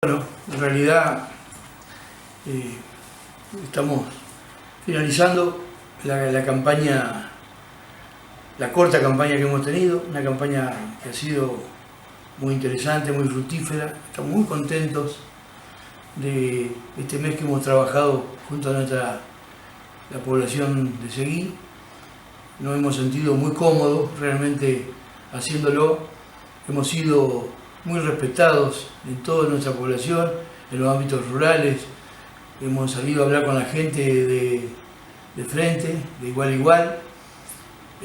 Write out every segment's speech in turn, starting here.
Bueno, en realidad estamos finalizando la campaña, la corta campaña que hemos tenido, una campaña que ha sido muy interesante, muy fructífera. Estamos muy contentos de este mes que hemos trabajado junto a la población de Seguí. Nos hemos sentido muy cómodos realmente haciéndolo. Hemos sido muy respetados en toda nuestra población, en los ámbitos rurales. Hemos salido a hablar con la gente de frente, de igual a igual.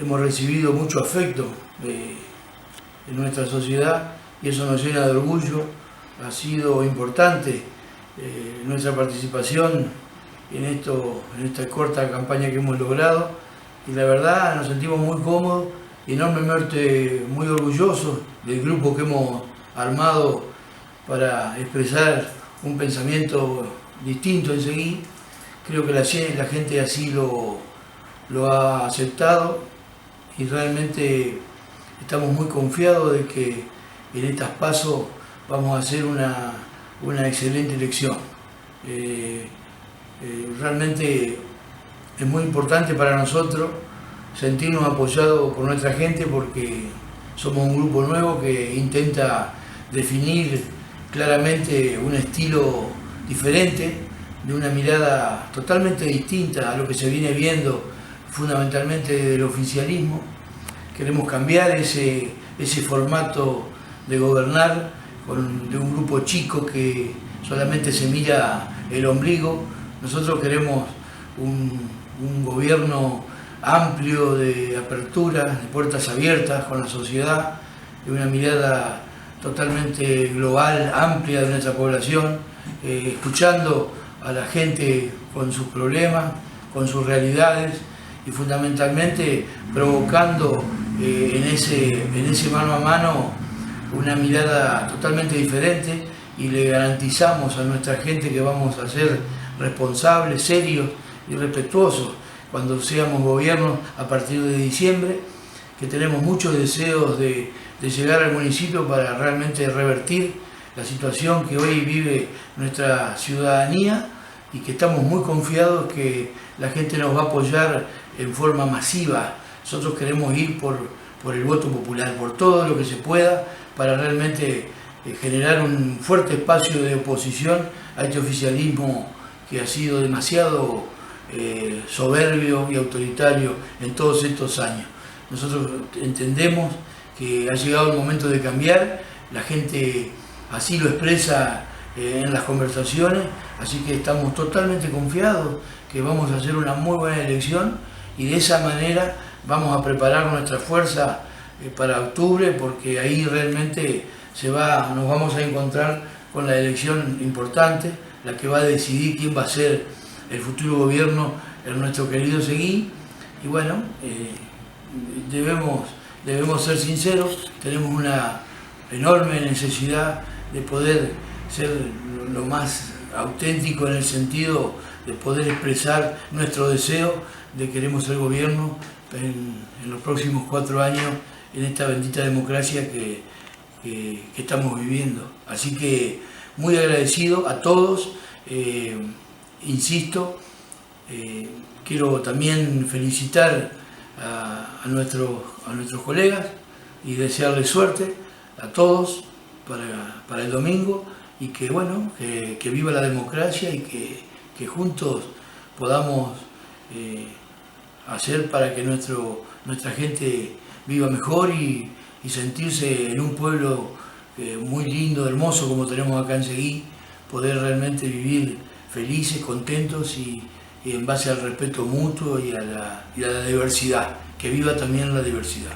Hemos recibido mucho afecto en nuestra sociedad y eso nos llena de orgullo. Ha sido importante nuestra participación en esta corta campaña que hemos logrado y la verdad nos sentimos muy cómodos y enormemente muy orgullosos del grupo que hemos armado para expresar un pensamiento distinto en Seguí. Creo que la gente así lo ha aceptado y realmente estamos muy confiados de que en estas PASO vamos a hacer una excelente elección. Realmente es muy importante para nosotros sentirnos apoyados por nuestra gente porque somos un grupo nuevo que intenta definir claramente un estilo diferente, de una mirada totalmente distinta a lo que se viene viendo fundamentalmente del oficialismo. Queremos cambiar ese formato de gobernar de un grupo chico que solamente se mira el ombligo. Nosotros queremos un gobierno amplio, de apertura, de puertas abiertas con la sociedad, de una mirada totalmente global, amplia de nuestra población, escuchando a la gente con sus problemas, con sus realidades y fundamentalmente provocando en ese mano a mano una mirada totalmente diferente y le garantizamos a nuestra gente que vamos a ser responsables, serios y respetuosos cuando seamos gobierno a partir de diciembre, que tenemos muchos deseos de llegar al municipio para realmente revertir la situación que hoy vive nuestra ciudadanía y que estamos muy confiados que la gente nos va a apoyar en forma masiva. Nosotros queremos ir por el voto popular, por todo lo que se pueda para realmente generar un fuerte espacio de oposición a este oficialismo que ha sido demasiado soberbio y autoritario en todos estos años. Nosotros entendemos que ha llegado el momento de cambiar, la gente así lo expresa en las conversaciones, así que estamos totalmente confiados que vamos a hacer una muy buena elección y de esa manera vamos a preparar nuestra fuerza para octubre, porque ahí realmente nos vamos a encontrar con la elección importante, la que va a decidir quién va a ser el futuro gobierno en nuestro querido Seguí. Y bueno, debemos ser sinceros, tenemos una enorme necesidad de poder ser lo más auténtico en el sentido de poder expresar nuestro deseo de queremos ser gobierno en los próximos 4 años en esta bendita democracia que estamos viviendo. Así que muy agradecido a todos. Insisto, quiero también felicitar a nuestros colegas y desearles suerte a todos para el domingo y que bueno, que viva la democracia y que juntos podamos hacer para que nuestra gente viva mejor y sentirse en un pueblo muy lindo, hermoso como tenemos acá en Seguí, poder realmente vivir felices, contentos y en base al respeto mutuo y a la diversidad, que viva también la diversidad.